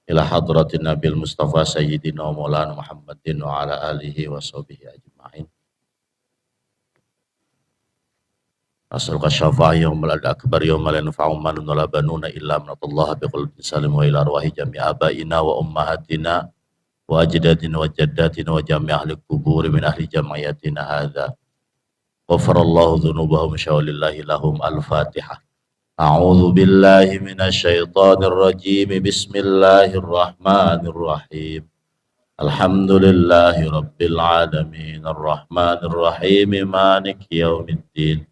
ila hadratin Nabil Mustafa Sayyidina Maulana Muhammadin wa ala alihi wa sahbihi ajma'in. As'aluka syafa'i yawmal akbar yawmal la yanfa'u malun wala banuna illa man atallaha biqalbin salim wa ila arwahi jami' abaina wa ummahatina wa ajdadina wa jaddatina wa jami' ahli kubur min ahli jam'iyatina hadza. Ghafarallahu dzunubahum syawalillahi lahum al-Fatihah. A'udzu billahi minasy syaithanir rajim. Bismillahirrahmanirrahim. Alhamdulillahi rabbil alamin arrahmanir rahim maliki yaumiddin.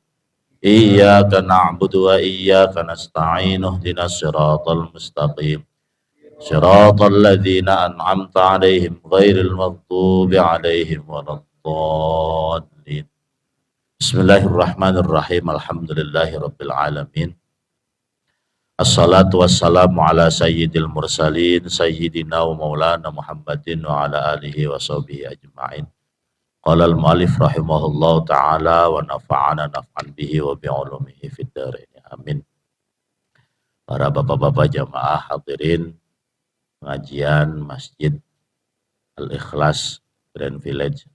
Iyyaka na'budu wa iyyaka nasta'in ihdinas siratal mustaqim. Siratal ladzina an'amta 'alaihim ghairil maghdubi 'alaihim waladdallin. Bismillahirrahmanirrahim. Alhamdulillahi rabbil alamin. Assalatu wassalamu ala sayyidil mursalin sayyidina wa maulana Muhammadin wa ala alihi wa sahbihi ajma'in. Qala al-mu'allif rahimahullahu ta'ala wa nafa'ana naf'an bihi wa bi'ulumihi fid dharain. Amin. Para bapak-bapak jamaah hadirin pengajian Masjid Al-Ikhlas Grand Village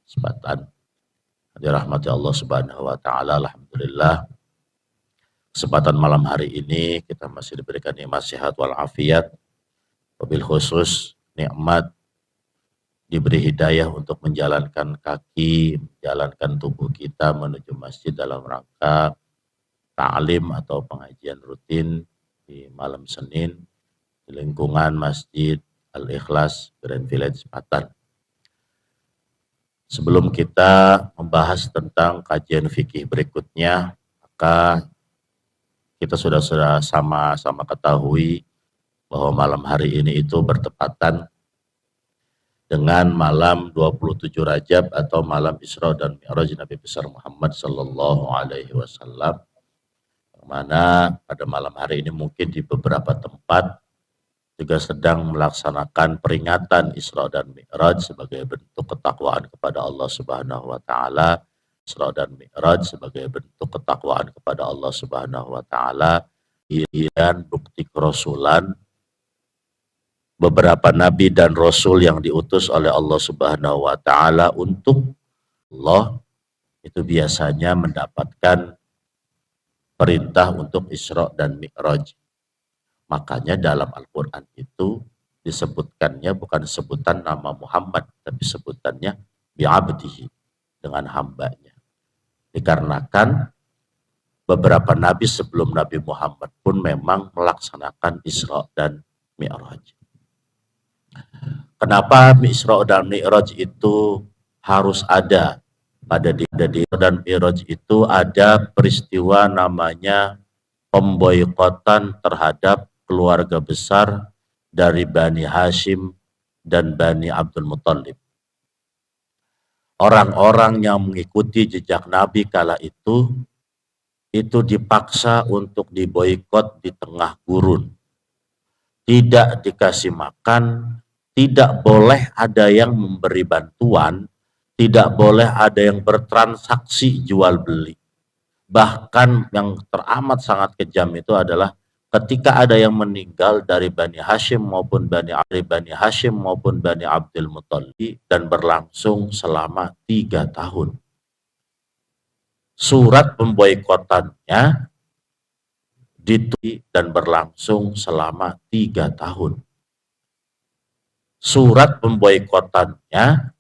Sebatan. Dirahmati Allah Subhanahu wa taala. Alhamdulillah. Kesempatan malam hari ini kita masih diberikan nikmat sehat wal afiat. Wabil khusus nikmat diberi hidayah untuk menjalankan kaki, menjalankan tubuh kita menuju masjid dalam rangka ta'lim atau pengajian rutin di malam Senin di lingkungan Masjid Al-Ikhlas Grand Village Sebatan. Sebelum kita membahas tentang kajian fikih berikutnya, maka kita sudah sama-sama ketahui bahwa malam hari ini itu bertepatan dengan malam 27 Rajab atau malam Isra dan Mi'raj Nabi besar Muhammad sallallahu alaihi wasallam. Yang mana pada malam hari ini mungkin di beberapa tempat juga sedang melaksanakan peringatan Isra dan Mi'raj sebagai bentuk ketakwaan kepada Allah Subhanahu wa taala. Isra dan Mi'raj sebagai bentuk ketakwaan kepada Allah Subhanahu wa taala, dan bukti kerasulan beberapa nabi dan rasul yang diutus oleh Allah Subhanahu wa taala untuk Allah itu biasanya mendapatkan perintah untuk Isra dan Mi'raj. Makanya dalam Al-Qur'an itu disebutkannya bukan sebutan nama Muhammad, tapi sebutannya bi'abdihi, dengan hambanya. Dikarenakan beberapa nabi sebelum Nabi Muhammad pun memang melaksanakan Isra dan Mi'raj. Kenapa Isra dan Mi'raj itu harus ada? Pada di dan Mi'raj itu ada peristiwa namanya pemboikotan terhadap keluarga besar dari Bani Hashim dan Bani Abdul Muttalib. Orang-orang yang mengikuti jejak Nabi kala itu dipaksa untuk diboikot di tengah gurun. Tidak dikasih makan, tidak boleh ada yang memberi bantuan, tidak boleh ada yang bertransaksi jual beli. Bahkan yang teramat sangat kejam itu adalah ketika ada yang meninggal dari Bani Hashim maupun Bani Abdul Muttalib dan berlangsung selama 3 tahun. Surat pemboikotannya ditulis dan berlangsung selama 3 tahun. Surat pemboikotannya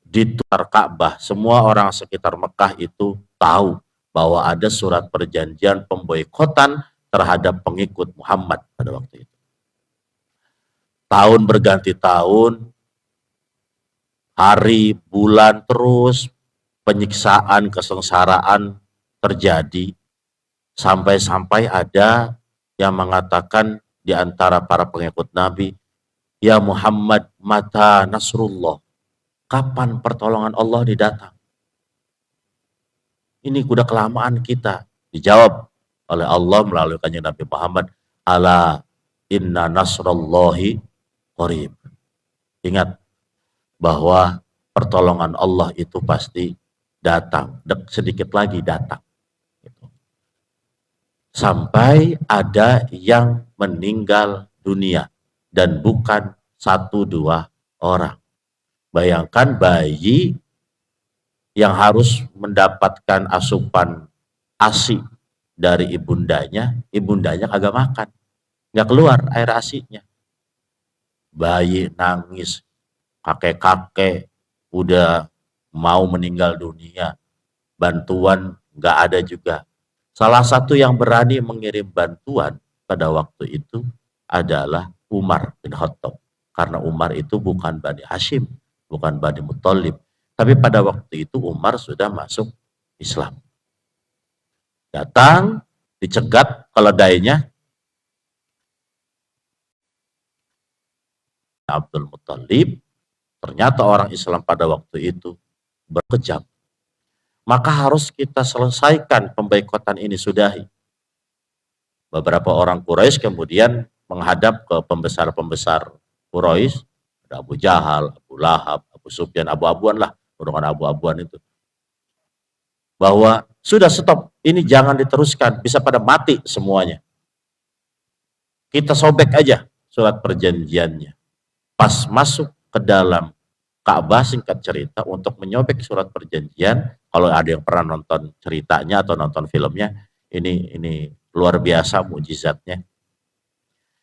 ditulis Ka'bah. Semua orang sekitar Mekah itu tahu bahwa ada surat perjanjian pemboikotan terhadap pengikut Muhammad pada waktu itu. Tahun berganti tahun, hari, bulan, terus penyiksaan, kesengsaraan terjadi, sampai-sampai ada yang mengatakan di antara para pengikut Nabi, "Ya Muhammad, mata nasrullah?" Kapan pertolongan Allah didatang? Ini udah kelamaan kita. Dijawab oleh Allah melalui kanjeng Nabi Muhammad, "Ala inna nasrallahi qarib." Ingat bahwa pertolongan Allah itu pasti datang, sedikit lagi datang. Sampai ada yang meninggal dunia. dan bukan 1-2 orang. Bayangkan bayi yang harus mendapatkan asupan ASI dari ibundanya kagak makan, nggak keluar air ASInya. Bayi nangis, kakek-kakek udah mau meninggal dunia, bantuan nggak ada juga. Salah satu yang berani mengirim bantuan pada waktu itu adalah Umar bin Khattab. Karena Umar itu bukan Bani Hashim, bukan Bani Muthalib. Tapi pada waktu itu Umar sudah masuk Islam. Datang, dicegat keledainya Abdul Muthalib. Ternyata orang Islam pada waktu itu berkejam. Maka harus kita selesaikan pemboikotan ini, sudahi. Beberapa orang Quraisy kemudian menghadap ke pembesar-pembesar Quraisy, ada Abu Jahal, Abu Lahab, Abu Sufyan, abu-abuan lah, golongan abu-abuan itu. Bahwa sudah stop, ini jangan diteruskan, bisa pada mati semuanya. Kita sobek aja surat perjanjiannya. Pas masuk ke dalam Ka'bah, singkat cerita, untuk menyobek surat perjanjian, kalau ada yang pernah nonton ceritanya atau nonton filmnya, ini luar biasa mukjizatnya.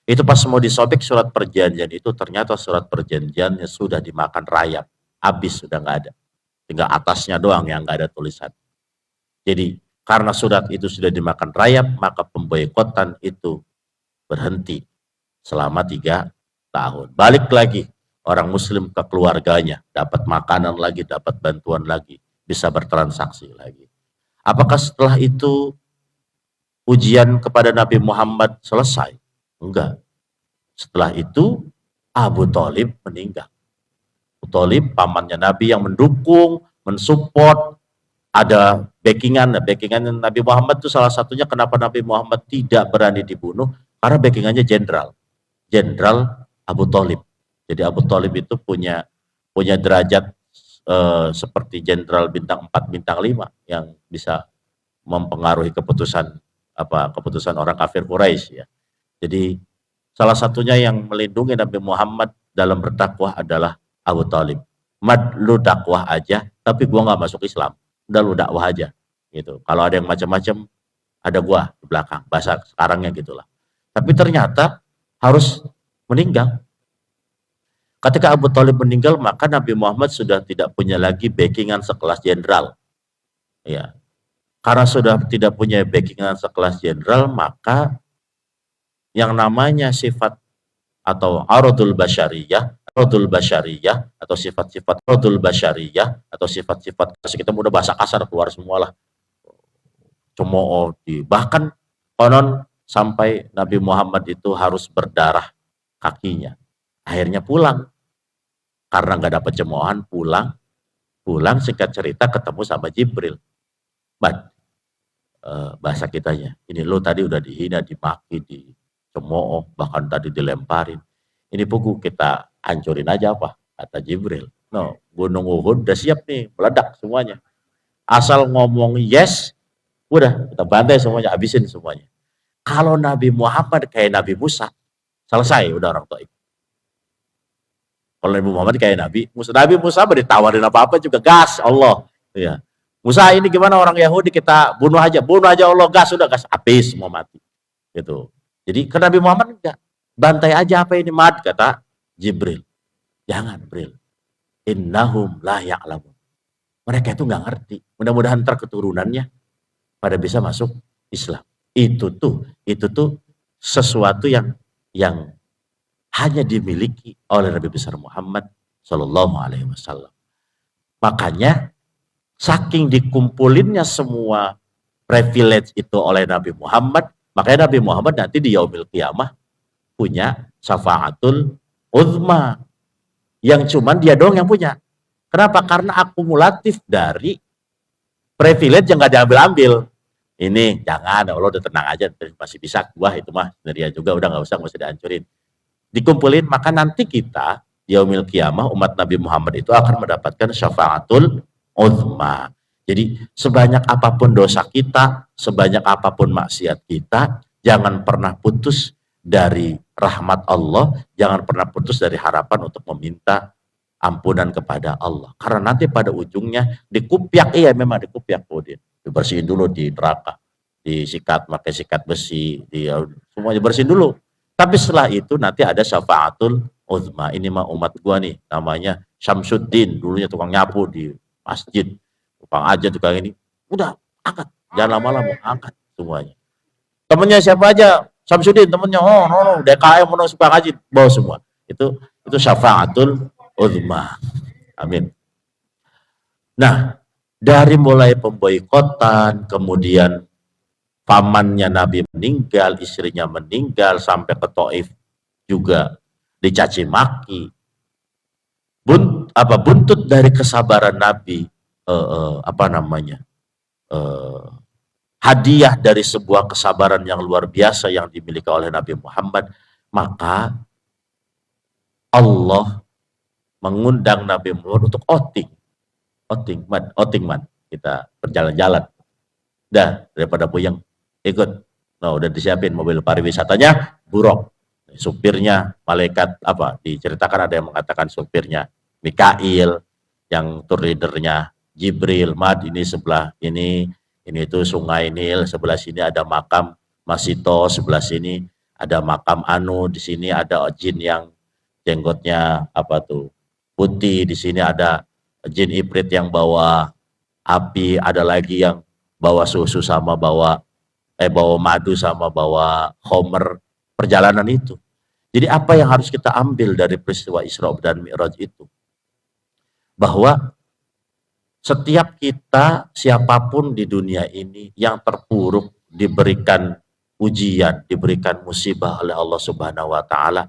Itu pas mau disobek surat perjanjian itu, ternyata surat perjanjiannya sudah dimakan rayap, habis, sudah nggak ada. Tinggal atasnya doang yang nggak ada tulisan. Jadi karena surat itu sudah dimakan rayap, maka pemboikotan itu berhenti selama 3 tahun. Balik lagi orang Muslim ke keluarganya, dapat makanan lagi, dapat bantuan lagi, bisa bertransaksi lagi. Apakah setelah itu ujian kepada Nabi Muhammad selesai? Enggak. Setelah itu Abu Thalib meninggal. Abu Thalib pamannya Nabi yang mendukung, mensupport, ada backingan Nabi Muhammad itu. Salah satunya kenapa Nabi Muhammad tidak berani dibunuh, karena backingannya jenderal Abu Thalib. Jadi Abu Thalib itu punya derajat seperti jenderal bintang 4, bintang 5 yang bisa mempengaruhi keputusan orang kafir Quraisy ya. Jadi salah satunya yang melindungi Nabi Muhammad dalam berdakwah adalah Abu Thalib. Mad, lu dakwah aja, tapi gua nggak masuk Islam. Udah lu dakwah aja gitu. Kalau ada yang macam-macam, ada gua di belakang. Bahasa sekarangnya gitulah. Tapi ternyata harus meninggal. Ketika Abu Thalib meninggal, maka Nabi Muhammad sudah tidak punya lagi backingan sekelas jenderal. Ya. Karena sudah tidak punya backingan sekelas jenderal, maka yang namanya sifat atau aradul basyariyah atau sifat-sifat aradul basyariyah atau sifat-sifat kita udah bahasa kasar keluar semualah. Cemooh, bahkan konon sampai Nabi Muhammad itu harus berdarah kakinya. Akhirnya pulang karena nggak dapat cemoohan, pulang singkat cerita ketemu sama Jibril. Bahasa kitanya, ini lo tadi udah dihina, dimaki, dicemooh, bahkan tadi dilemparin. Ini buku kita hancurin aja apa? Kata Jibril. No, Gunung Uhud udah siap nih, meledak semuanya. Asal ngomong yes, udah kita bantai semuanya, habisin semuanya. Kalau Nabi Muhammad kayak Nabi Musa, selesai udah orang Taif. Kalau Nabi Muhammad kayak Nabi Musa ditawarin apa-apa juga gas Allah. Ya. Musa ini gimana orang Yahudi, kita bunuh aja Allah, gas, udah gas, habis semua mati. Gitu. Jadi ke Nabi Muhammad enggak, bantai aja apa ini mad, kata Jibril. Jangan, Jibril. Innahum la ya'lamun. Mereka itu nggak ngerti. Mudah-mudahan ntar keturunannya pada bisa masuk Islam. Itu tuh sesuatu yang hanya dimiliki oleh Nabi besar Muhammad Shallallahu Alaihi Wasallam. Makanya saking dikumpulinnya semua privilege itu oleh Nabi Muhammad, makanya Nabi Muhammad nanti di yaumil qiyamah punya syafaatul uzma yang cuman dia doang yang punya. Kenapa? Karena akumulatif dari privilege yang gak diambil-ambil. Ini jangan, Allah udah tenang aja, masih bisa gua itu mah sendirian juga, udah nggak usah dihancurin. Dikumpulin, maka nanti kita yaumil qiyamah umat Nabi Muhammad itu akan mendapatkan syafaatul uzma. Jadi sebanyak apapun dosa kita, sebanyak apapun maksiat kita, jangan pernah putus dari rahmat Allah, jangan pernah putus dari harapan untuk meminta ampunan kepada Allah. Karena nanti pada ujungnya dikupiak, iya memang dikupiak kemudian. Dibersihin dulu di neraka, disikat pakai sikat besi, semuanya bersihin dulu. Tapi setelah itu nanti ada syafaatul uzma. Ini mah umat gua nih, namanya Syamsuddin, dulunya tukang nyapu di masjid. Tukang aja tukang ini. Udah, angkat. Jangan lama-lama, angkat semuanya. Temennya siapa aja? Samsudin temennya, no, DKM no suka ngaji, bawa semua. Itu syafaatul uzma. Amin. Nah, dari mulai pemboikotan, kemudian pamannya Nabi meninggal, istrinya meninggal, sampai ke Taif juga dicaci maki. Buntut dari kesabaran Nabi, hadiah dari sebuah kesabaran yang luar biasa yang dimiliki oleh Nabi Muhammad, maka Allah mengundang Nabi Muhammad untuk outing man, kita berjalan-jalan. Dah, daripada puyeng, ikut. Nah, udah disiapin mobil pariwisatanya, Buraq. Supirnya malaikat diceritakan ada yang mengatakan supirnya Mikail, yang tour leadernya Jibril, ini sebelah ini itu sungai Nil, sebelah sini ada makam Masito, sebelah sini ada makam Anu, di sini ada jin yang jenggotnya putih, di sini ada jin Ifrit yang bawa api, ada lagi yang bawa susu sama bawa madu sama bawa homer, perjalanan itu. Jadi apa yang harus kita ambil dari peristiwa Isra dan Mi'raj itu? Bahwa setiap kita, siapapun di dunia ini yang terpuruk, diberikan ujian, diberikan musibah oleh Allah Subhanahu wa Ta'ala,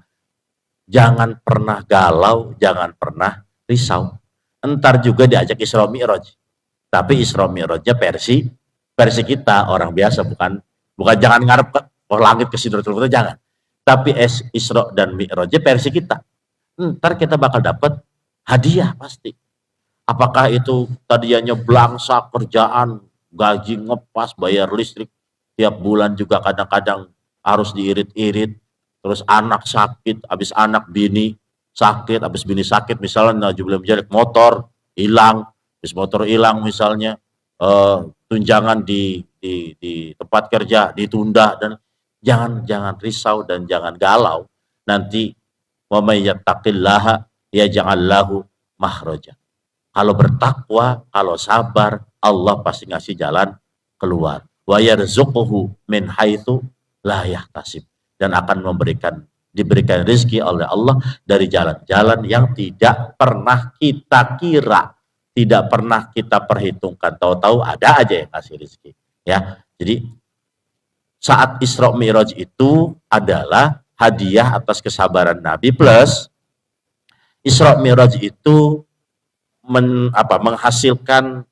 jangan pernah galau, jangan pernah risau. Entar juga diajak Isra Mi'raj. Tapi Isra Mi'rajnya versi kita, orang biasa, bukan jangan ngarep ke langit ke Sidratul Muntaha, jangan. Tapi Isra dan Mi'rajnya versi kita. Entar kita bakal dapat hadiah pasti. Apakah itu tadinya belangsa kerjaan, gaji ngepas, bayar listrik, tiap bulan juga kadang-kadang harus diirit-irit, terus anak sakit, habis anak bini sakit, habis bini sakit, misalnya motor hilang, habis motor hilang misalnya, tunjangan di tempat kerja ditunda, dan jangan risau dan jangan galau. Nanti wa may yattaqillaha yaj'al lahu makhraja. Kalau bertakwa, kalau sabar, Allah pasti ngasih jalan keluar. Wa yarzuquhu min haitsu la yahtasib, dan akan diberikan rezeki oleh Allah dari jalan-jalan yang tidak pernah kita kira, tidak pernah kita perhitungkan. Tahu-tahu ada aja yang ngasih rezeki. Ya, jadi saat Isra Mi'raj itu adalah hadiah atas kesabaran Nabi, plus Isra Mi'raj itu menghasilkan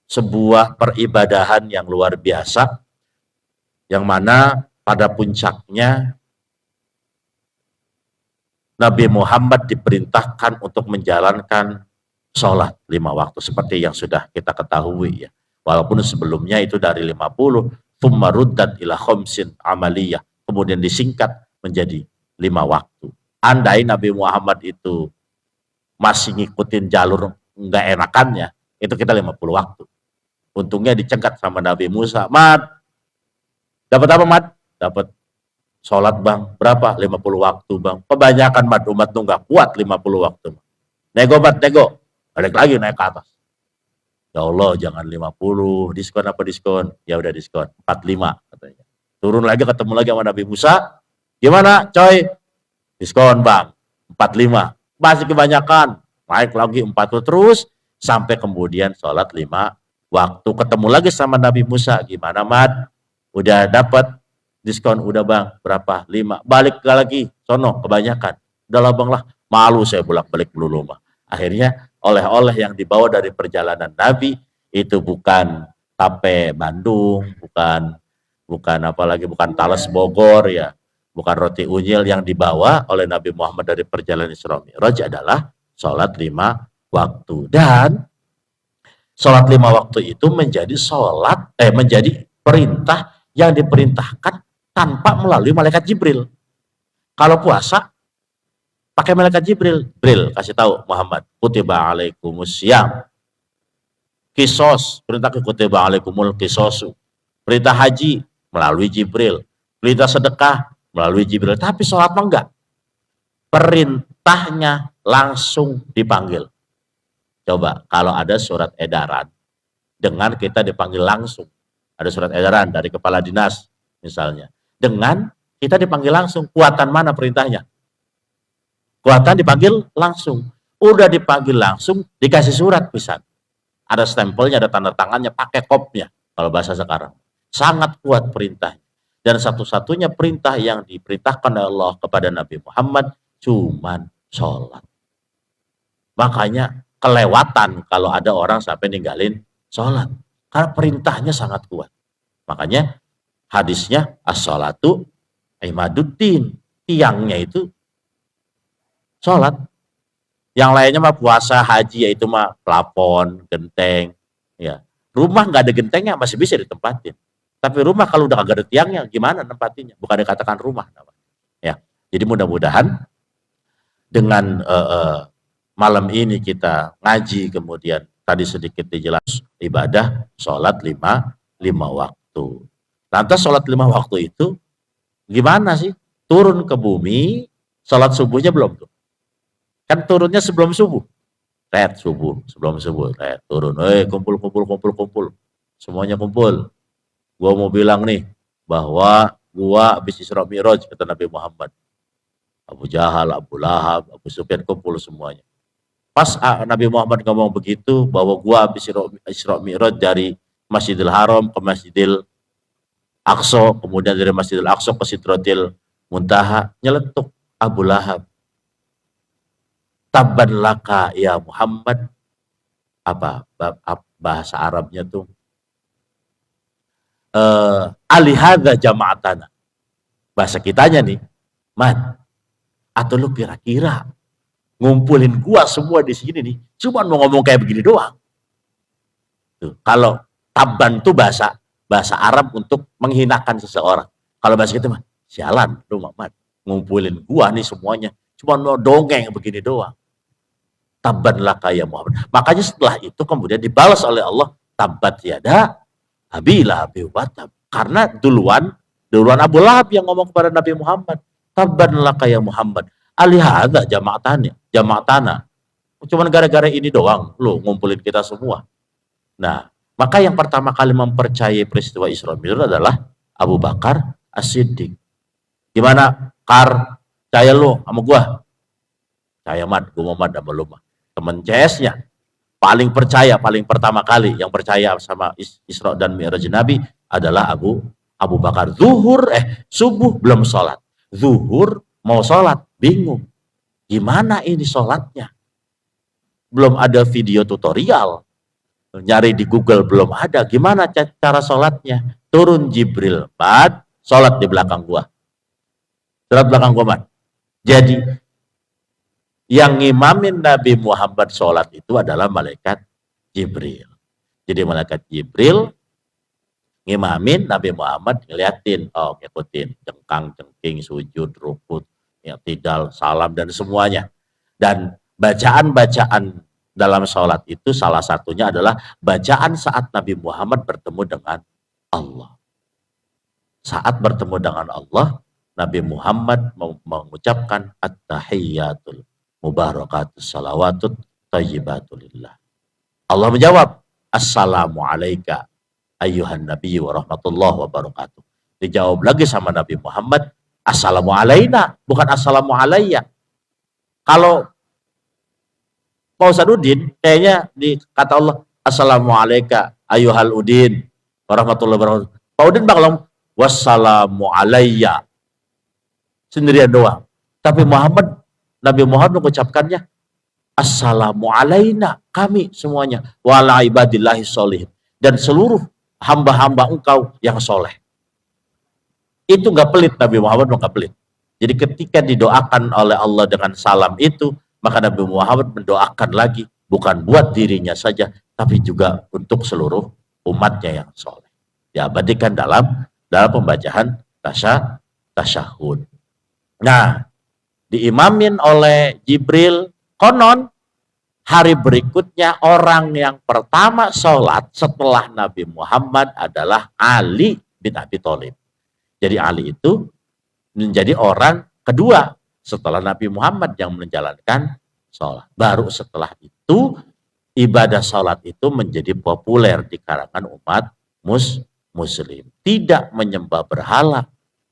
sebuah peribadahan yang luar biasa, yang mana pada puncaknya Nabi Muhammad diperintahkan untuk menjalankan sholat 5 waktu seperti yang sudah kita ketahui ya. Walaupun sebelumnya itu dari 50, thumma ruddat ila khamsin amaliyah, kemudian disingkat menjadi 5 waktu. Andai Nabi Muhammad itu masih ngikutin jalur nggak enakannya, itu kita 50 waktu. Untungnya dicegat sama Nabi Musa. Mat, dapat apa Mat? Dapat sholat bang. Berapa? 50 waktu bang. Kebanyakan Mat, umat tuh nggak kuat 50 waktu. Nego Mat, nego. Balik lagi naik ke atas. Ya Allah, jangan 50. Diskon apa diskon? Ya udah diskon. 45 katanya. Turun lagi, ketemu lagi sama Nabi Musa. Gimana coy? Diskon bang. 45. Masih kebanyakan. Naik lagi 40 terus sampai kemudian sholat 5 waktu. Ketemu lagi sama Nabi Musa. Gimana Mat? Udah dapat diskon? Udah bang. Berapa? 5. Balik lagi. Sono kebanyakan. Udah lah bang lah. Malu saya bolak-balik dulu mah. Akhirnya oleh-oleh yang dibawa dari perjalanan Nabi itu bukan tape Bandung, bukan apalagi, bukan talas Bogor ya, bukan roti unyil. Yang dibawa oleh Nabi Muhammad dari perjalanan Isra Mi'raj adalah sholat 5 waktu. Dan sholat 5 waktu itu menjadi menjadi perintah yang diperintahkan tanpa melalui malaikat Jibril. Kalau puasa, pakai malaikat Jibril. Jibril kasih tahu Muhammad, kutiba alaikumusiyam. Kisos, perintah kutiba alaikumul kisosu. Perintah haji melalui Jibril. Perintah sedekah melalui Jibril. Tapi sholat mah enggak. Perintahnya langsung dipanggil. Coba kalau ada surat edaran dengan kita dipanggil langsung. Ada surat edaran dari kepala dinas misalnya. Dengan kita dipanggil langsung. Kuatan mana perintahnya? Kuatan dipanggil langsung. Udah dipanggil langsung, dikasih surat pisan. Ada stempelnya, ada tanda tangannya, pakai kopnya. Kalau bahasa sekarang. Sangat kuat perintahnya. Dan satu-satunya perintah yang diperintahkan oleh Allah kepada Nabi Muhammad cuman sholat. Makanya kelewatan kalau ada orang sampai ninggalin sholat. Karena perintahnya sangat kuat. Makanya hadisnya as-sholatu imaduddin. Tiangnya itu sholat. Yang lainnya mah puasa, haji, yaitu mah plafon, genteng. Ya. Rumah nggak ada gentengnya masih bisa ditempatin. Tapi rumah kalau udah nggak ada tiangnya, gimana nempatinnya? Bukan dikatakan rumah. Ya. Jadi mudah-mudahan dengan malam ini kita ngaji, kemudian tadi sedikit dijelas ibadah sholat lima waktu. Lantas sholat 5 waktu itu gimana sih? Turun ke bumi, sholat subuhnya belum tuh? Kan turunnya sebelum subuh. Subuh, sebelum subuh, turun. Kumpul. Semuanya kumpul. Gua mau bilang nih bahwa gua habis Isra Mi'raj, kata Nabi Muhammad. Abu Jahal, Abu Lahab, Abu Sufyan kumpul semuanya. Pas Nabi Muhammad ngomong begitu, bahwa gua habis Isra Mi'raj dari Masjidil Haram ke Masjidil Aqsa, kemudian dari Masjidil Aqsa ke Sidratil Muntaha, nyeletuk Abu Lahab. Tabban laka ya Muhammad. Apa bahasa Arabnya tuh? Alihadza jama'atana. Bahasa kitanya nih, man, atau lu kira-kira ngumpulin gua semua di sini nih, cuma mau ngomong kayak begini doang. Tuh, kalau tabban tuh bahasa Arab untuk menghinakan seseorang. Kalau bahasa kita mah, sialan lu Muhammad, ngumpulin gua nih semuanya, cuma mau dongeng begini doang. Tabban laka ya Muhammad. Makanya setelah itu kemudian dibalas oleh Allah, tabbat yada abi lahab wa tab. Karena duluan Abu Lahab yang ngomong kepada Nabi Muhammad, tabban laka ya Muhammad. Alihadza jama'atana. Cuman gara-gara ini doang lu ngumpulin kita semua. Nah, maka yang pertama kali mempercayai peristiwa Isra Mi'raj adalah Abu Bakar As-Siddiq. Gimana? Percaya lu sama gua? Saya mat, gua mau mat sama lu mah. Temen CS-nya paling pertama kali yang percaya sama Isra dan Mi'raj Nabi adalah Abu Bakar. Subuh belum sholat, zuhur mau sholat, bingung gimana ini sholatnya, belum ada video tutorial, nyari di Google belum ada, gimana cara sholatnya. Turun Jibril, sholat di belakang gua, sholat belakang gua, mat. Jadi yang ngimamin Nabi Muhammad sholat itu adalah malaikat Jibril. Jadi malaikat Jibril ngimamin Nabi Muhammad, ngeliatin, ngikutin, cengkang, cengking, sujud, rukut, i'tidal, salam, dan semuanya. Dan bacaan-bacaan dalam sholat itu salah satunya adalah bacaan saat Nabi Muhammad bertemu dengan Allah. Saat bertemu dengan Allah, Nabi Muhammad mengucapkan at-tahiyyatul mubarakatus salawatut tayyibatulillah. Allah menjawab, assalamu alaika ayyuhan nabi wa rahmatullahi wa barakatuh. Dijawab lagi sama Nabi Muhammad, assalamu alaina, bukan assalamu alayya. Kalau Pak Ustadz Udin, kayaknya kata Allah, assalamu alaika ayyuhal udin wa rahmatullahi wa barakatuh. Pak Udin bakal wassalamu alayya. Sendirian doang. Tapi Nabi Muhammad mengucapkannya, assalamu alaina, kami semuanya, wa ala ibadillahi sholihin, dan seluruh hamba-hamba engkau yang soleh. Itu nggak pelit, Nabi Muhammad nggak pelit. Jadi ketika didoakan oleh Allah dengan salam itu, maka Nabi Muhammad mendoakan lagi, bukan buat dirinya saja, tapi juga untuk seluruh umatnya yang soleh. Diabadikan dalam pembacaan tasyahud. Nah, diimamin oleh Jibril. Konon hari berikutnya orang yang pertama sholat setelah Nabi Muhammad adalah Ali bin Abi Thalib. Jadi Ali itu menjadi orang kedua setelah Nabi Muhammad yang menjalankan sholat. Baru setelah itu ibadah sholat itu menjadi populer di kalangan umat muslim. Tidak menyembah berhala,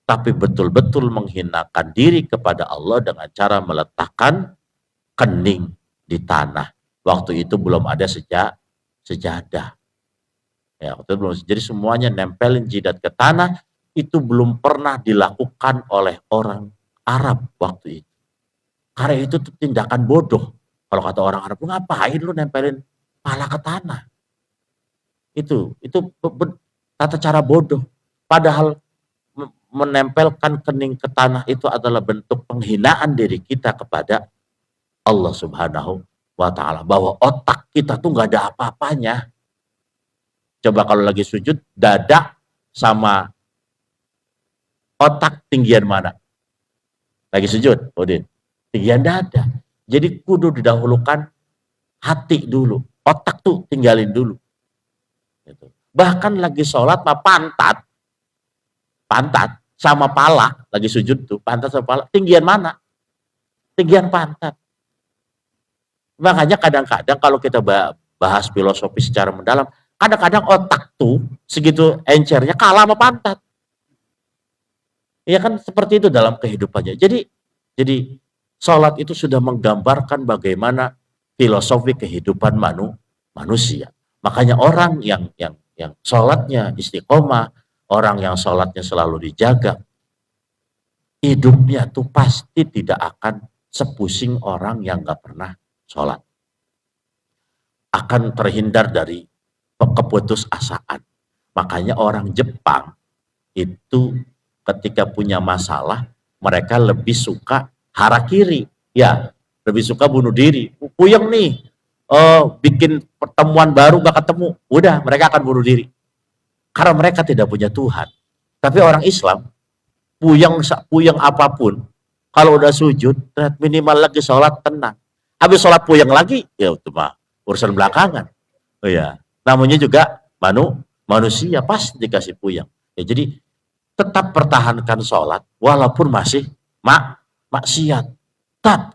tapi betul-betul menghinakan diri kepada Allah dengan cara meletakkan kening di tanah. Waktu itu belum ada sejadah. Ya, waktu itu belum. Jadi semuanya nempelin jidat ke tanah, itu belum pernah dilakukan oleh orang Arab waktu itu. Karena itu tindakan bodoh. Kalau kata orang Arab, ngapain lu nempelin pala ke tanah? Itu tata cara bodoh. Padahal menempelkan kening ke tanah itu adalah bentuk penghinaan diri kita kepada Allah Subhanahu wa Ta'ala. Bahwa otak kita tuh nggak ada apa-apanya. Coba kalau lagi sujud, dada sama otak tinggian mana? Lagi sujud, Udin. Tinggian dada. Jadi kudu didahulukan hati dulu. Otak tuh tinggalin dulu. Gitu. Bahkan lagi sholat mah pantat sama pala, lagi sujud tuh, pantat sama pala, tinggian mana? Tinggian pantat. Makanya kadang-kadang kalau kita bahas filosofi secara mendalam, kadang-kadang otak tuh segitu encernya kalah sama pantat. Ya kan seperti itu dalam kehidupannya. Jadi sholat itu sudah menggambarkan bagaimana filosofi kehidupan manusia. Makanya orang yang sholatnya istiqomah, orang yang sholatnya selalu dijaga, hidupnya tuh pasti tidak akan sepusing orang yang gak pernah sholat. Akan terhindar dari keputusasaan. Makanya orang Jepang itu ketika punya masalah, mereka lebih suka harakiri. Ya, lebih suka bunuh diri. Puyeng nih, bikin pertemuan baru gak ketemu. Udah, mereka akan bunuh diri. Karena mereka tidak punya Tuhan. Tapi orang Islam, puyeng apapun, kalau udah sujud, minimal lagi sholat tenang. Habis sholat puyeng lagi, ya itu mah urusan belakangan. Oh ya, namanya juga manusia pasti dikasih puyeng. Ya, jadi tetap pertahankan sholat walaupun masih maksiat.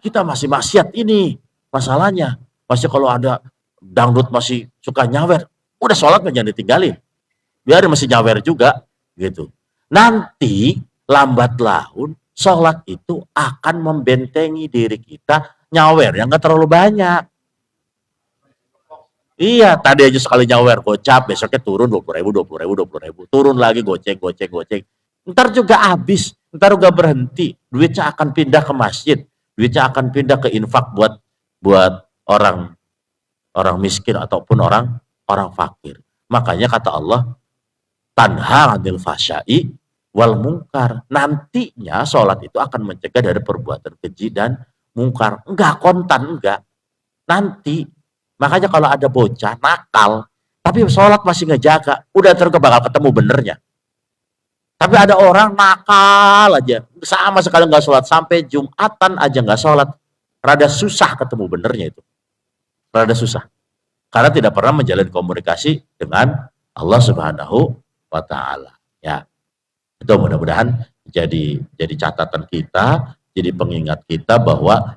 Kita masih maksiat ini masalahnya. Masih kalau ada dangdut masih suka nyawer, udah sholat jangan ditinggalin. Biar masih nyawer juga gitu. Nanti lambat laun sholat itu akan membentengi diri kita, nyawer yang gak terlalu banyak. Iya, tadi aja sekali nyawer gocap, besoknya turun 20.000, turun lagi goceng. Ntar juga habis, ntar juga berhenti, duitnya akan pindah ke masjid, duitnya akan pindah ke infak buat orang miskin ataupun orang fakir. Makanya kata Allah, tanha 'anil fahsya'i wal munkar. Nantinya sholat itu akan mencegah dari perbuatan keji dan mungkar. Enggak kontan, enggak. Nanti. Makanya kalau ada bocah nakal, tapi sholat masih ngejaga, udah terus bakal ketemu benernya. Tapi ada orang nakal aja, sama sekali nggak sholat, sampai Jumatan aja nggak sholat. Rada susah ketemu benernya itu. Rada susah. Karena tidak pernah menjalin komunikasi dengan Allah Subhanahu wa Ta'ala. Ya, itu mudah-mudahan jadi catatan kita, jadi pengingat kita bahwa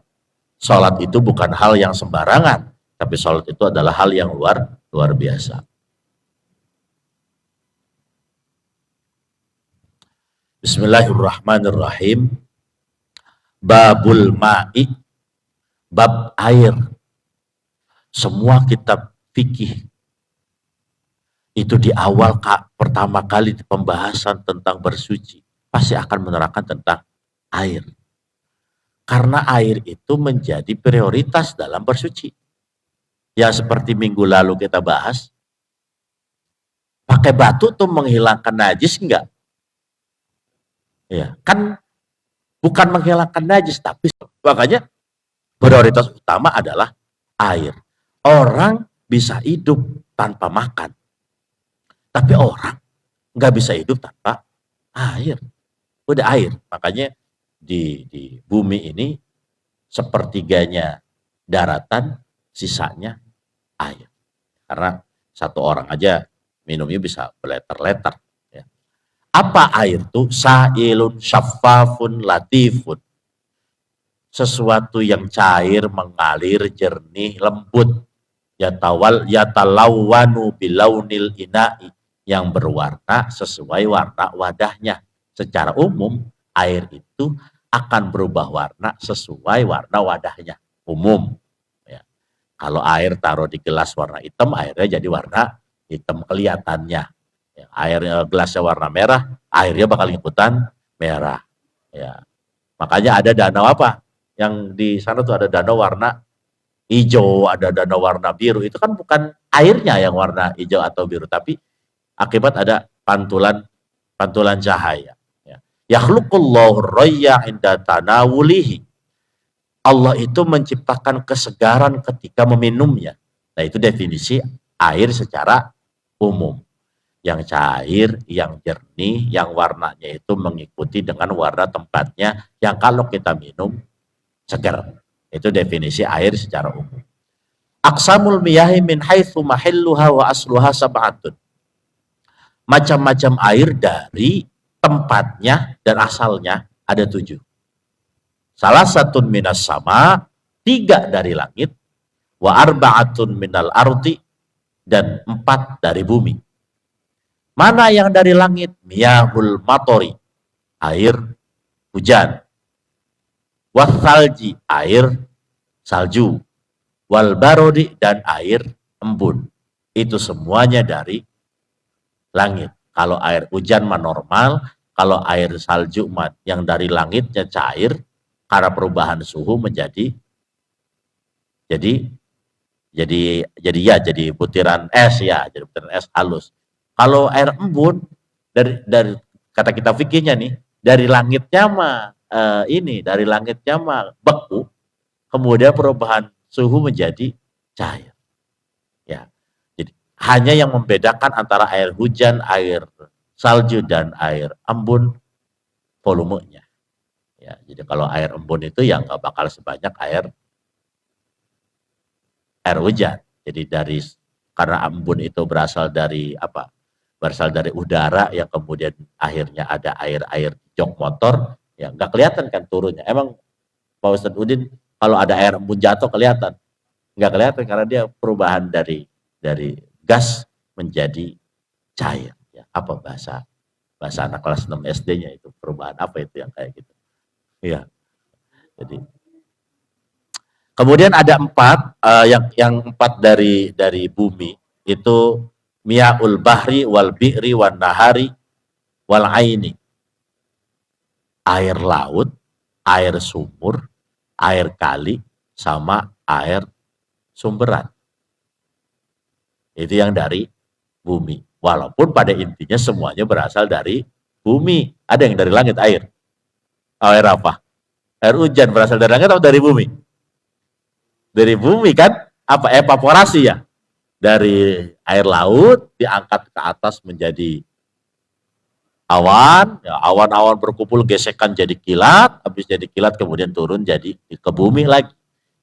sholat itu bukan hal yang sembarangan, tapi sholat itu adalah hal yang luar biasa. Bismillahirrahmanirrahim. Babul ma'i, bab air. Semua kitab fikih itu di awal pertama kali pembahasan tentang bersuci pasti akan menerangkan tentang air. Karena air itu menjadi prioritas dalam bersuci. Ya seperti minggu lalu kita bahas, pakai batu tuh menghilangkan najis enggak? Ya, kan bukan menghilangkan najis, tapi makanya prioritas utama adalah air. Orang bisa hidup tanpa makan, tapi orang nggak bisa hidup tanpa air. Udah air, makanya di bumi ini sepertiganya daratan, sisanya air. Karena satu orang aja minumnya bisa berliter-liter. Ya. Apa air itu? Sa'ilun syaffafun latifun. Sesuatu yang cair, mengalir, jernih, lembut. Yatalawwanu bilaunil ina'i, yang berwarna sesuai warna wadahnya. Secara umum, air itu akan berubah warna sesuai warna wadahnya. Umum. Ya. Kalau air taruh di gelas warna hitam, airnya jadi warna hitam kelihatannya. Ya. Airnya gelasnya warna merah, airnya bakal ikutan merah. Ya. Makanya ada danau apa? Yang di sana tuh ada danau warna hijau, ada danau warna biru. Itu kan bukan airnya yang warna hijau atau biru, tapi akibat ada pantulan cahaya. Ya. Yakhluqullahu rayya inda tanawulihi. Allah itu menciptakan kesegaran ketika meminumnya. Nah, itu definisi air secara umum. Yang cair, yang jernih, yang warnanya itu mengikuti dengan warna tempatnya, yang kalau kita minum segar. Itu definisi air secara umum. Aqsamul miyahi min haitsu mahilluha wa asluha sab'atun. Macam-macam air dari tempatnya dan asalnya ada 7. Salah satu minas sama, 3 dari langit, wa arba'atun minal ardi, dan 4 dari bumi. Mana yang dari langit? Miyahul matori, air hujan. Wasalji, air salju. Wal barodi, dan air embun. Itu semuanya dari langit. Kalau air hujan mah normal, kalau air salju mah yang dari langitnya cair karena perubahan suhu menjadi butiran es ya, jadi butiran es halus. Kalau air embun dari kata kita fikirnya nih, dari langitnya mah dari langitnya mah beku, kemudian perubahan suhu menjadi cair. Ya. Jadi hanya yang membedakan antara air hujan, air salju dan air embun volumenya. Ya, jadi kalau air embun itu yang nggak bakal sebanyak air hujan. Jadi karena embun itu berasal dari apa? Berasal dari udara yang kemudian akhirnya ada air jok motor, ya nggak kelihatan kan turunnya. Emang Pak Ustadz Udin kalau ada air embun jatuh kelihatan? Nggak kelihatan karena dia perubahan dari gas menjadi cair. Ya, apa bahasa anak kelas 6 SD-nya itu, perubahan apa itu yang kayak gitu? Iya. Jadi kemudian ada 4 yang 4 dari bumi itu miyaul bahri wal bi'ri wan nahari wal aini. Air laut, air sumur, air kali, sama air sumberan. Itu yang dari bumi. Walaupun pada intinya semuanya berasal dari bumi. Ada yang dari langit air. Air apa? Air hujan berasal dari langit atau dari bumi? Dari bumi kan? Apa? Evaporasi ya? Dari air laut diangkat ke atas menjadi awan, ya, awan-awan berkumpul gesekan jadi kilat, habis jadi kilat kemudian turun jadi ke bumi lagi.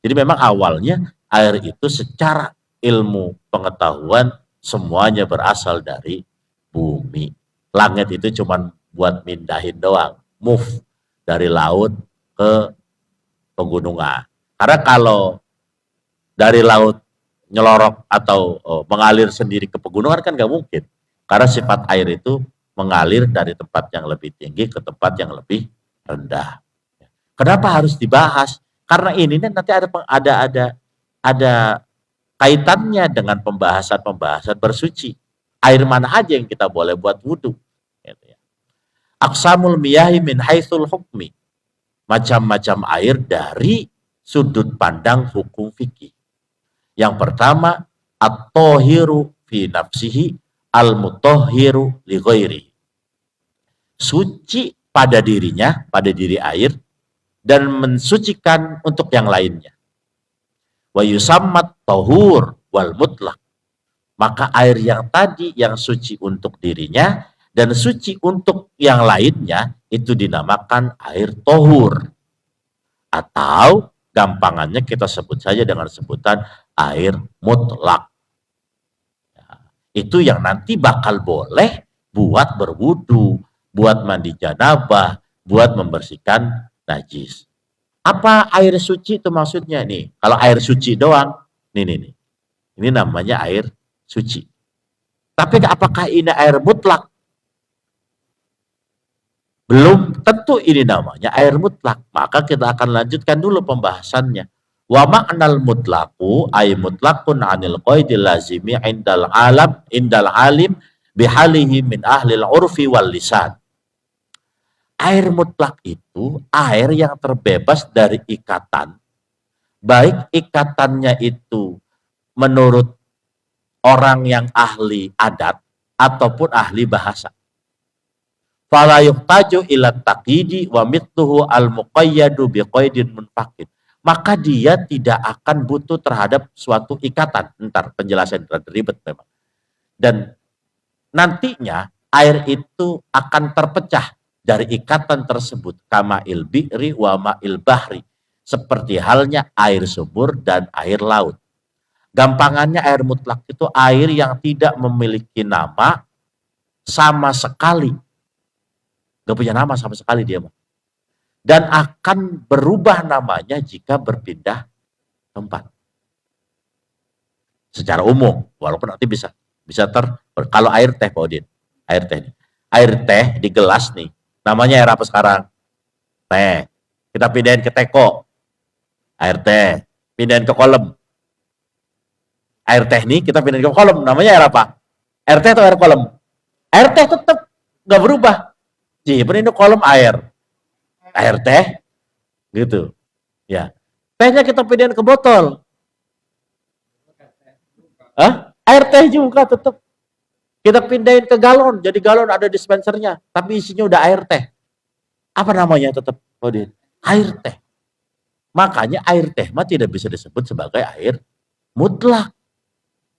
Jadi memang awalnya air itu secara ilmu pengetahuan semuanya berasal dari bumi. Langit itu cuma buat mindahin doang, move dari laut ke pegunungan. Karena kalau dari laut nyelorok atau mengalir sendiri ke pegunungan kan nggak mungkin. Karena sifat air itu mengalir dari tempat yang lebih tinggi ke tempat yang lebih rendah. Kenapa harus dibahas? Karena ini nanti ada kaitannya dengan pembahasan bersuci. Air mana aja yang kita boleh buat wudhu. Aqsamul miyahi min haitsul hukmi. Macam-macam air dari sudut pandang hukum fikih. Yang pertama, at-tahiru fi nafsihi al-mutahhiru li ghairi. Suci pada dirinya, pada diri air, dan mensucikan untuk yang lainnya. Wa yusammat tahur wal mutlaq. Maka air yang tadi yang suci untuk dirinya dan suci untuk yang lainnya itu dinamakan air tohur. Atau gampangannya kita sebut saja dengan sebutan air mutlak. Itu yang nanti bakal boleh buat berwudu, buat mandi janabah, buat membersihkan najis. Apa air suci itu maksudnya nih? Kalau air suci doang, nih. Ini namanya air suci. Tapi apakah ini air mutlak? Belum tentu ini namanya air mutlak. Maka kita akan lanjutkan dulu pembahasannya. Wa ma'nal mutlaqu ay mutlaqun 'anil qaidil lazimi indal alim bihalihi min ahlil urfi wal lisan. Air mutlak itu air yang terbebas dari ikatan, baik ikatannya itu menurut orang yang ahli adat ataupun ahli bahasa. Fala yuhtaju ila taqidi wa mithluhu al muqayyadu biqaidin munfaqid. Maka dia tidak akan butuh terhadap suatu ikatan. Ntar penjelasan ribet memang. Dan nantinya air itu akan terpecah dari ikatan tersebut. Kama'il bi'ri wa ma'il bahri. Seperti halnya air sumur dan air laut. Gampangannya air mutlak itu air yang tidak memiliki nama sama sekali. Gak punya nama sama sekali dia. Dan akan berubah namanya jika berpindah tempat. Secara umum, walaupun nanti bisa kalau air teh Pak Udin, air teh di gelas nih, namanya air apa sekarang? Teh. Kita pindahin ke teko, air teh. Pindahin ke kolam, air teh nih kita pindahin ke kolam, namanya air apa? Air teh atau air kolam? Air teh tetap nggak berubah. Jadi pindahin ke kolam air teh gitu ya, tehnya kita pindahin ke botol, air teh juga tetap kita pindahin ke galon, jadi galon ada dispensernya tapi isinya udah air teh, apa namanya tetap air teh. Makanya air teh mah tidak bisa disebut sebagai air mutlak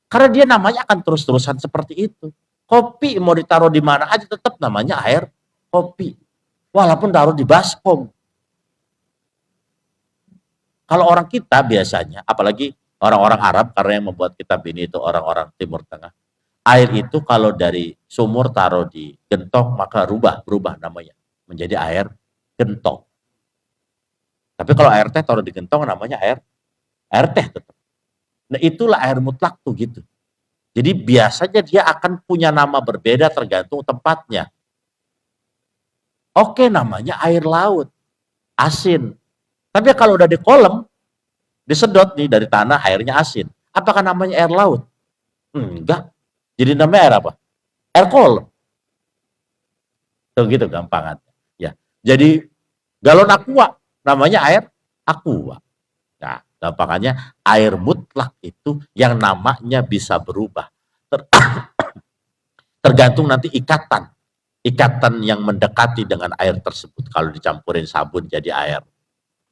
karena dia namanya akan terus-terusan seperti itu. Kopi mau ditaruh di mana aja tetap namanya air kopi walaupun taruh di baskom. Kalau orang kita biasanya, apalagi orang-orang Arab, karena yang membuat kitab ini itu orang-orang Timur Tengah, air itu kalau dari sumur taruh di gentong, maka berubah namanya, menjadi air gentong. Tapi kalau air teh taruh di gentong, namanya air teh tetap. Nah itulah air mutlak tuh gitu. Jadi biasanya dia akan punya nama berbeda tergantung tempatnya. Oke, namanya air laut, asin. Tapi kalau udah di kolam, disedot nih dari tanah, airnya asin. Apakah namanya air laut? Enggak. Jadi namanya air apa? Air kolam. Tuh gitu gampangannya. Ya. Jadi galon aqua, namanya air aqua. Nah, gampangannya air mutlak itu yang namanya bisa berubah. Tergantung nanti ikatan yang mendekati dengan air tersebut. Kalau dicampurin sabun jadi air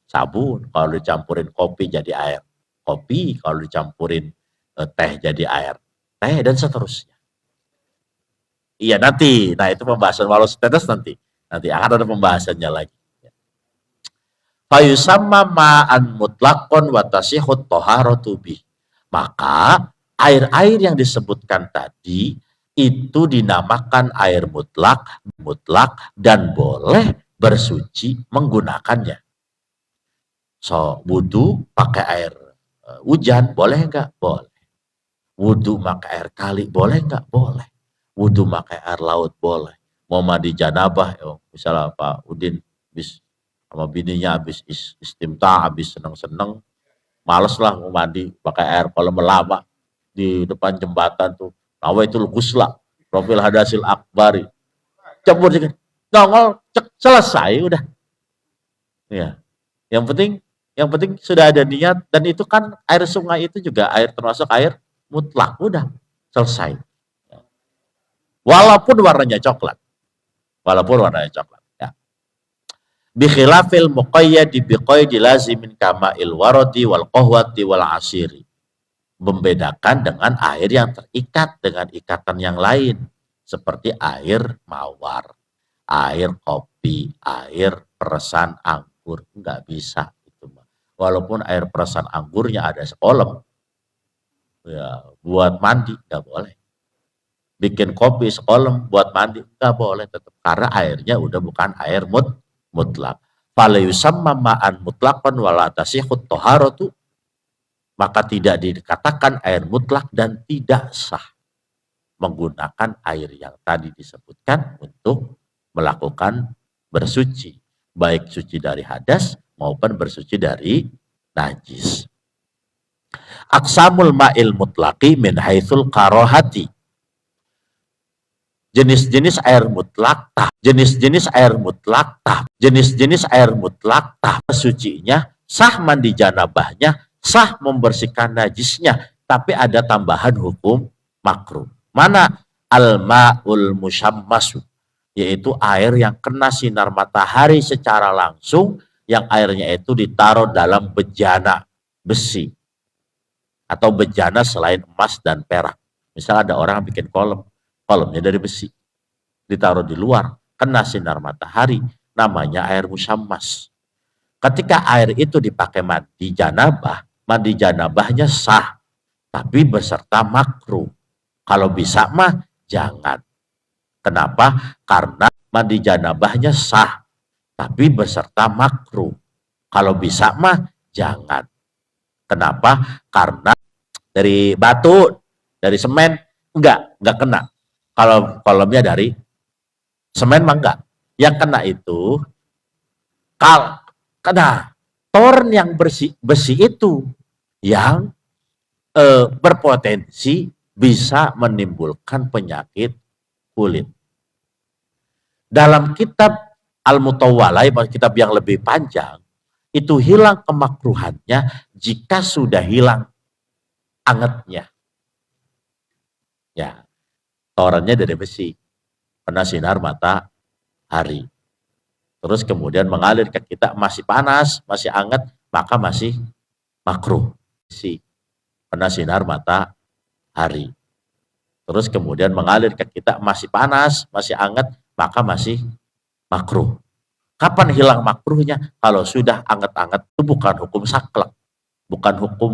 sabun, kalau dicampurin kopi jadi air kopi, kalau dicampurin teh jadi air teh, dan seterusnya. Iya nanti, nah itu pembahasan walau status nanti akan ada pembahasannya lagi. Fayusamma ma'an mutlaqon wa tasihut taharatu bih. Maka air-air yang disebutkan tadi itu dinamakan air mutlak dan boleh bersuci menggunakannya. So, wudu pakai air hujan boleh nggak? Boleh. Wudu pakai air kali boleh nggak? Boleh. Wudu pakai air laut boleh. Mau mandi janabah, misalnya Pak Udin habis sama bininya habis istimta, habis seneng-seneng, males lah mau mandi pakai air kolam lama di depan jembatan tuh. Nawaitul ghusla, profil hadasil akbari. Campur dikit, nongol, selesai udah. Ya. Yang penting sudah ada niat, dan itu kan air sungai itu juga air termasuk air mutlak, udah selesai. Walaupun warnanya coklat. Ya. Bi khilafil muqayyadi bi qaidi lazimin kama'il waradi wal qahwati wal asiri. Membedakan dengan air yang terikat dengan ikatan yang lain seperti air mawar, air kopi, air peresan anggur, nggak bisa itu mah. Walaupun air peresan anggurnya ada sekolah, ya buat mandi nggak boleh. Bikin kopi sekolah buat mandi nggak boleh tetap, karena airnya udah bukan air mutlak. Fala yusamma ma'an mutlaqan wala tasihhut thaharatu, maka tidak dikatakan air mutlak dan tidak sah menggunakan air yang tadi disebutkan untuk melakukan bersuci, baik suci dari hadas maupun bersuci dari najis. Aqsamul ma'il mutlaqi min haitsul karahati. Jenis-jenis air mutlak tah, jenis-jenis air mutlak tah, jenis-jenis air mutlak tah sucinya, sah mandi janabahnya, sah membersihkan najisnya, tapi ada tambahan hukum makruh. Mana? Al-ma'ul musyammasu, yaitu air yang kena sinar matahari secara langsung, yang airnya itu ditaruh dalam bejana besi atau bejana selain emas dan perak. Misal ada orang bikin kolamnya dari besi, ditaruh di luar, kena sinar matahari, namanya air musyammas. Ketika air itu dipakai mandi janabahnya sah, tapi beserta makruh. Kalau bisa mah jangan. Kenapa? Karena mandi janabahnya sah, tapi beserta makruh. Kalau bisa mah jangan. Kenapa? Karena dari batu, dari semen, enggak kena. Kalau kolamnya dari semen mah enggak. Yang kena itu kena toren yang besi itu yang berpotensi bisa menimbulkan penyakit kulit. Dalam kitab Al-Mutawwalai, kitab yang lebih panjang, itu hilang kemakruhannya jika sudah hilang angetnya. Ya, torennya dari besi, kena sinar matahari, terus kemudian mengalir ke kita, masih panas, masih anget, maka masih makruh. Besi, kena sinar matahari, terus kemudian mengalir ke kita, masih panas, masih anget, maka masih makruh. Kapan hilang makruhnya? Kalau sudah anget-anget, itu bukan hukum saklek, bukan hukum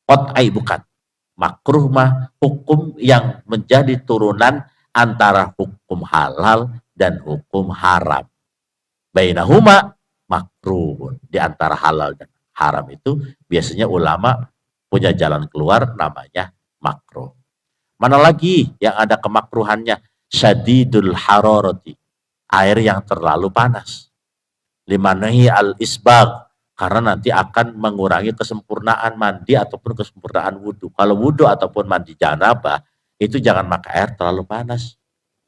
qat'i, bukan. Makruh mah hukum yang menjadi turunan antara hukum halal dan hukum haram. Bainahuma makruh. Di antara halal dan haram itu biasanya ulama punya jalan keluar, namanya makruh. Mana lagi yang ada kemakruhannya? Syadidul hararati, air yang terlalu panas. Limanahi al-isbagh, karena nanti akan mengurangi kesempurnaan mandi ataupun kesempurnaan wudhu. Kalau wudhu ataupun mandi janabah, itu jangan pakai air terlalu panas.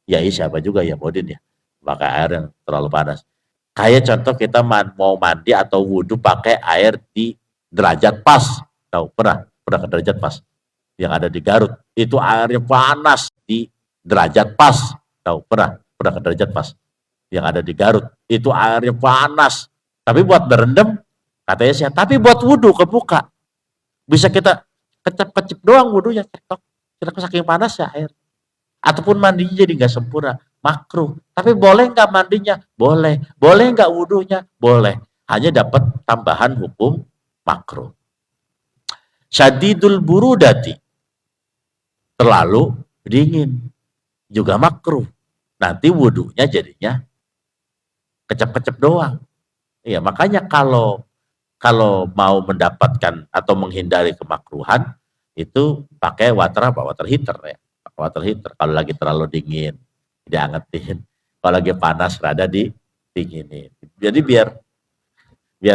Ya siapa juga ya Modin ya, pakai air yang terlalu panas. Kayak contoh kita mau mandi atau wudhu pakai air di derajat pas. Tahu, pernah ke derajat pas yang ada di Garut, itu airnya panas di derajat pas. Tahu, pernah ke derajat pas yang ada di Garut, itu airnya panas, tapi buat berendam katanya sih, tapi buat wudhu kebuka bisa kita kecap-kecip doang wudhunya, cetok, kita saking panas ya air. Ataupun mandinya jadi nggak sempurna, makruh. Tapi boleh nggak mandinya? Boleh. Boleh nggak wudhunya? Boleh. Hanya dapat tambahan hukum makruh. Syadidul burudati, terlalu dingin, juga makruh. Nanti wudhunya jadinya kecap-kecap doang. Iya, makanya kalau mau mendapatkan atau menghindari kemakruhan, itu pakai water heater ya. Water heater kalau lagi terlalu dingin diangetin, kalau lagi panas rada dinginin. Jadi biar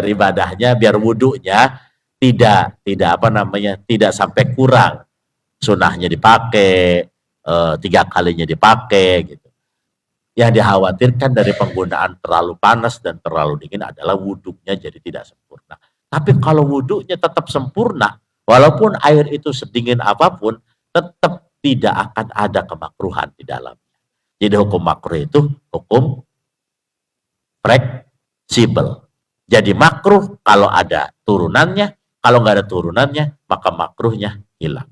ibadahnya, biar wudhunya tidak tidak sampai kurang. Sunahnya dipakai, 3 kalinya dipakai gitu. Yang dikhawatirkan dari penggunaan terlalu panas dan terlalu dingin adalah wudhunya jadi tidak sempurna. Tapi kalau wudhunya tetap sempurna, walaupun air itu sedingin apapun, tetap tidak akan ada kemakruhan di dalamnya. Jadi hukum makruh itu hukum fleksibel. Jadi makruh kalau ada turunannya, kalau nggak ada turunannya, maka makruhnya hilang.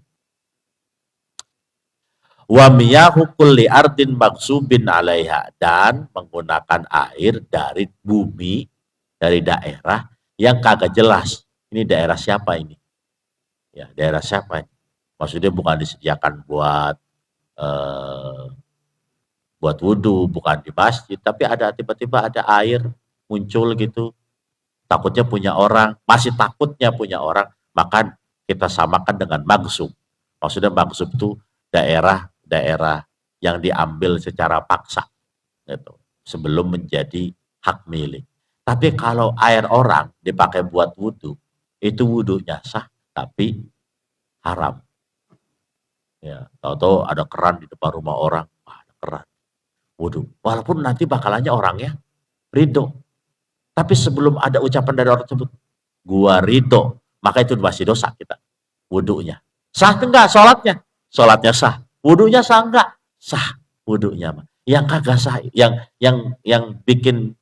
Wa miyahu kulli ardin magsubin 'alaiha, dan menggunakan air dari bumi, dari daerah yang kagak jelas. Ini daerah siapa ini? Ya, daerah siapa ini? Maksudnya bukan disediakan buat wudhu, bukan di masjid, tapi ada tiba-tiba ada air muncul gitu. Takutnya punya orang, masih takutnya punya orang, maka kita samakan dengan magsub. Maksudnya magsub itu daerah yang diambil secara paksa gitu, sebelum menjadi hak milik. Tapi kalau air orang dipakai buat wudhu, itu wudhunya sah tapi haram. Ya, tahu-tahu ada keran di depan rumah orang, ada keran, wudhu. Walaupun nanti bakalannya orangnya ridho, tapi sebelum ada ucapan dari orang tersebut, gua ridho, maka itu masih dosa kita. Wudhunya sah enggak? Sholatnya sah. Wudhunya sah enggak? Sah wudhunya. Yang kagak sah, yang bikin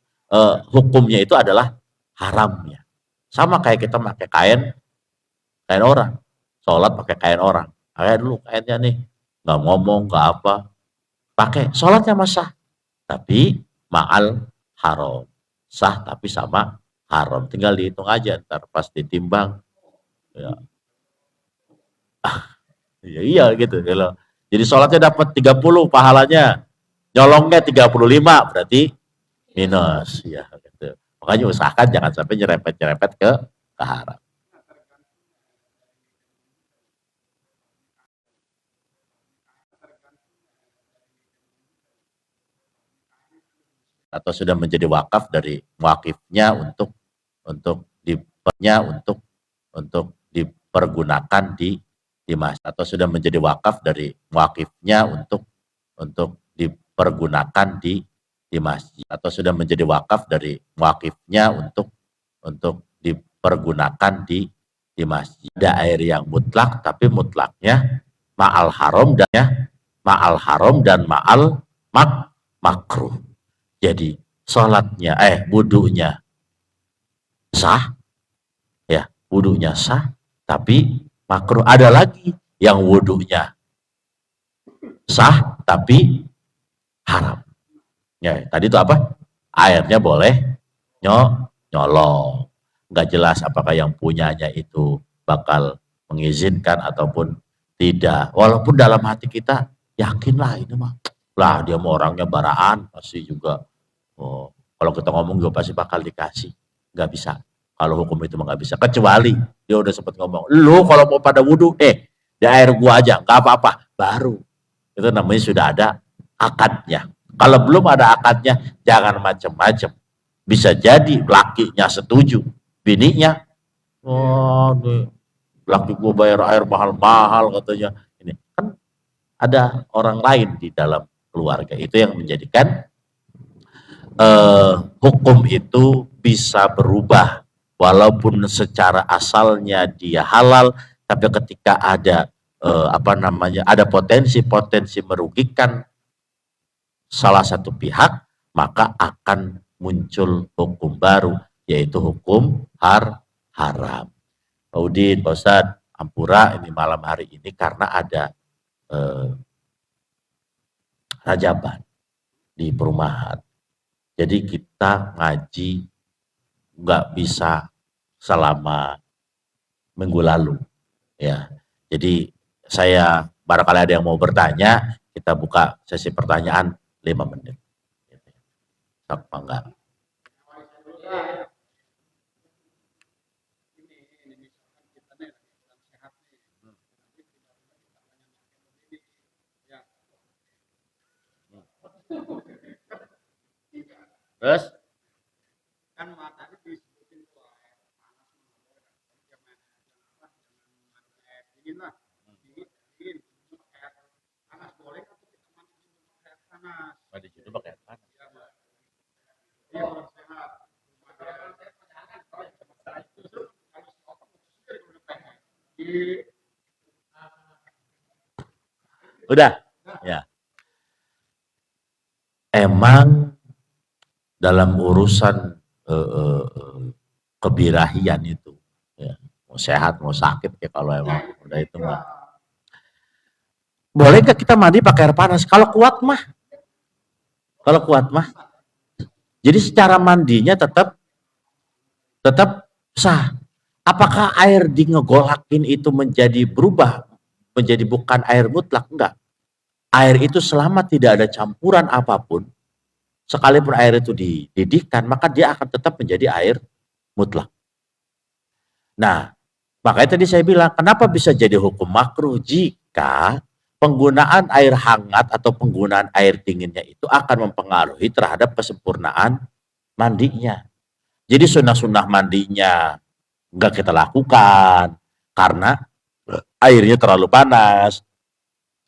hukumnya itu adalah haramnya. Sama kayak kita pakai kain orang, sholat pakai kain orang. Kayak dulu kainnya nih, nggak ngomong, nggak apa, pakai sholatnya masa, tapi ma'al haram, sah tapi sama haram. Tinggal dihitung aja, ntar pas ditimbang, ya, ya iya gitu. Jadi sholatnya dapat 30 pahalanya, nyolongnya 35, berarti minus. Ya, gitu. Makanya usahakan jangan sampai nyerempet-nyerempet ke haram. Atau sudah menjadi wakaf dari muakifnya untuk dipergunakan di masjid, atau sudah menjadi wakaf dari muakifnya untuk dipergunakan di masjid, atau sudah menjadi wakaf dari muakifnya untuk dipergunakan di masjid. Ada air yang mutlak, tapi mutlaknya ma'al haram dan ma'al makruh. Jadi sholatnya, wudhunya sah, ya wudhunya sah, tapi makruh. Ada lagi yang wudhunya sah, tapi haram. Ya, tadi itu apa? Airnya boleh nyolong. Nggak jelas apakah yang punyanya itu bakal mengizinkan ataupun tidak. Walaupun dalam hati kita yakinlah ini mah, lah dia mau orangnya baraan, pasti juga, kalau kita ngomong juga pasti bakal dikasih. Nggak bisa. Kalau hukum itu nggak bisa. Kecuali dia udah sempat ngomong, lu kalau mau pada wudhu, di air gua aja, nggak apa-apa. Baru. Itu namanya sudah ada akadnya. Kalau belum ada akadnya, jangan macam-macam. Bisa jadi lakinya setuju, bininya, laki gua bayar air mahal-mahal katanya. Ini kan ada orang lain di dalam keluarga. Itu yang menjadikan hukum itu bisa berubah. Walaupun secara asalnya dia halal, tapi ketika ada ada potensi merugikan salah satu pihak, maka akan muncul hukum baru, yaitu hukum haram. Pak Udin, Pak Ustadz, Ampura ini malam hari ini karena ada rajaban di perumahan. Jadi kita ngaji nggak bisa selama minggu lalu, ya. Jadi saya barangkali ada yang mau bertanya, kita buka sesi pertanyaan 5 menit. Apa enggak? Terus? Kan matanya disebutin tuh air panas, air dingin lah, dingin, air panas boleh atau kita mandi air panas? Mandi situ pakai air panas. Iya, orang sehat. Udah, ya. Emang dalam urusan kebirahian itu, ya, mau sehat mau sakit ya, kalau emang udah itu mah boleh nggak kita mandi pakai air panas? Kalau kuat mah, jadi secara mandinya tetap tetap sah. Apakah air di ngegolakin itu menjadi berubah, menjadi bukan air mutlak? Enggak. Air itu selama tidak ada campuran apapun, sekalipun air itu dididihkan, maka dia akan tetap menjadi air mutlak. Nah, makanya tadi saya bilang, kenapa bisa jadi hukum makruh jika penggunaan air hangat atau penggunaan air dinginnya itu akan mempengaruhi terhadap kesempurnaan mandinya. Jadi sunnah-sunnah mandinya nggak kita lakukan karena airnya terlalu panas,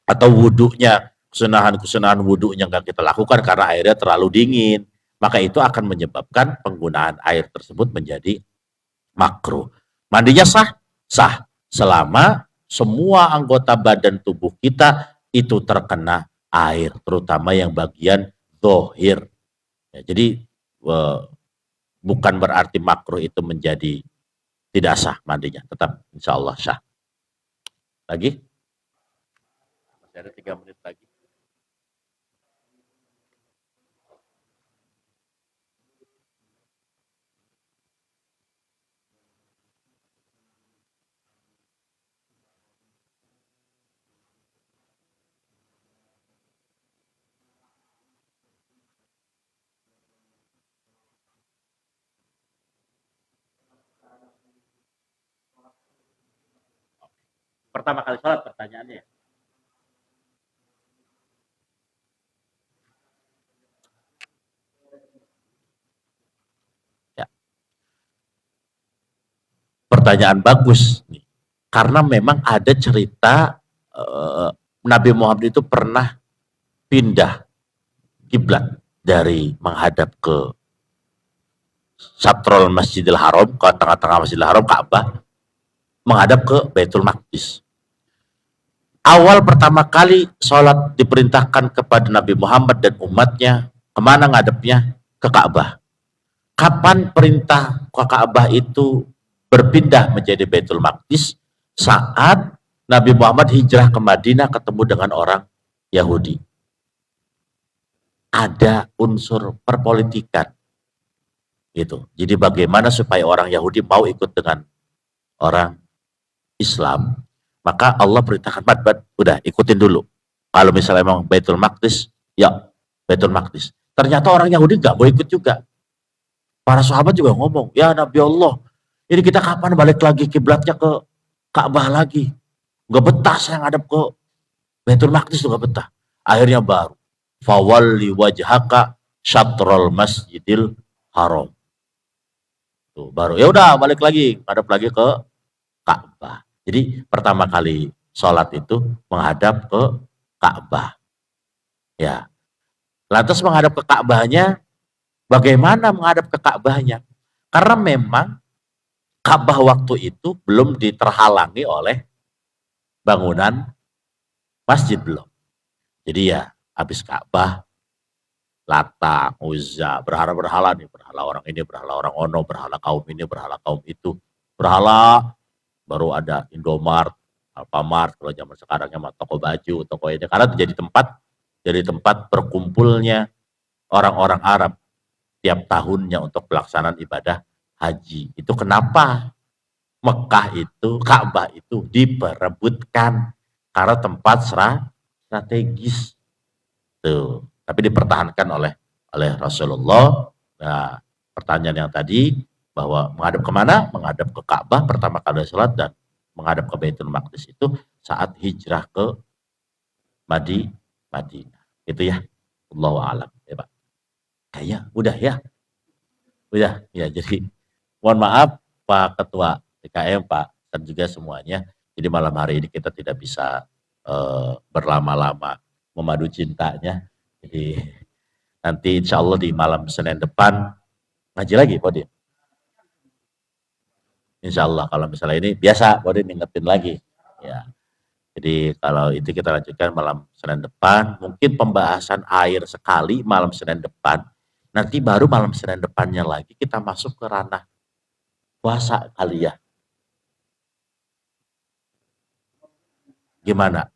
atau wudhunya, kesunahan wudhunya nggak kita lakukan karena airnya terlalu dingin, maka itu akan menyebabkan penggunaan air tersebut menjadi makruh. Mandinya sah? Sah. Selama semua anggota badan tubuh kita itu terkena air, terutama yang bagian zahir. Ya, jadi bukan berarti makruh itu menjadi tidak sah mandinya, tetap insya Allah sah. Lagi? Masih ada 3 menit lagi. Pertama kali sholat pertanyaannya. Ya. Pertanyaan bagus nih. Karena memang ada cerita Nabi Muhammad itu pernah pindah kiblat dari menghadap ke Satrul Masjidil Haram, ke tengah-tengah Masjidil Haram, Ka'bah, menghadap ke Baitul Maqdis. Awal pertama kali sholat diperintahkan kepada Nabi Muhammad dan umatnya, kemana ngadepnya? Ke Ka'bah. Kapan perintah ke Ka'bah itu berpindah menjadi Baitul Maqdis? Saat Nabi Muhammad hijrah ke Madinah ketemu dengan orang Yahudi. Ada unsur perpolitikan. Gitu. Jadi bagaimana supaya orang Yahudi mau ikut dengan orang Islam, maka Allah perintahkan, udah ikutin dulu. Kalau misalnya emang Baitul Maqdis, ya Baitul Maqdis. Ternyata orang Yahudi gak mau ikut juga. Para sahabat juga ngomong, ya Nabi Allah, ini kita kapan balik lagi kiblatnya ke Ka'bah lagi? Gak betah saya ngadep ke Baitul Maqdis, tuh gak betah. Akhirnya baru, fawalli wajhaka syatrul masjidil haram. Tuh, baru ya udah balik lagi, ngadep lagi ke Ka'bah. Jadi pertama kali sholat itu menghadap ke Ka'bah. Ya. Lantas menghadap ke Ka'bahnya, bagaimana menghadap ke Ka'bahnya? Karena memang Ka'bah waktu itu belum diterhalangi oleh bangunan masjid belum. Jadi ya habis Ka'bah, Lata, Uzza, berhala-berhala nih, berhala orang ini, berhala orang ono, berhala kaum ini, berhala kaum itu, berhala, baru ada Indomart, Alfamart, kalau zaman sekarangnya mah toko baju, toko ini, karena jadi tempat berkumpulnya orang-orang Arab tiap tahunnya untuk pelaksanaan ibadah haji. Itu kenapa Mekah itu, Ka'bah itu diperebutkan karena tempat strategis. Tuh. Tapi dipertahankan oleh Rasulullah. Nah, pertanyaan yang tadi bahwa menghadap kemana? Menghadap ke Ka'bah pertama kali sholat dan menghadap ke Baitul Maqdis itu saat hijrah ke Madinah. Itu ya. Allahu a'lam. Ya, Pak. Kayaknya udah ya. Udah ya. Jadi mohon maaf Pak Ketua TKM, Pak, dan juga semuanya. Jadi malam hari ini kita tidak bisa berlama-lama memadu cintanya. Jadi nanti insya Allah di malam Senin depan ngaji lagi, Podin. Insya Allah kalau misalnya ini biasa, Podin ingetin lagi. Ya. Jadi kalau itu kita lanjutkan malam Senin depan. Mungkin pembahasan air sekali malam Senin depan. Nanti baru malam Senin depannya lagi kita masuk ke ranah puasa kali ya. Gimana?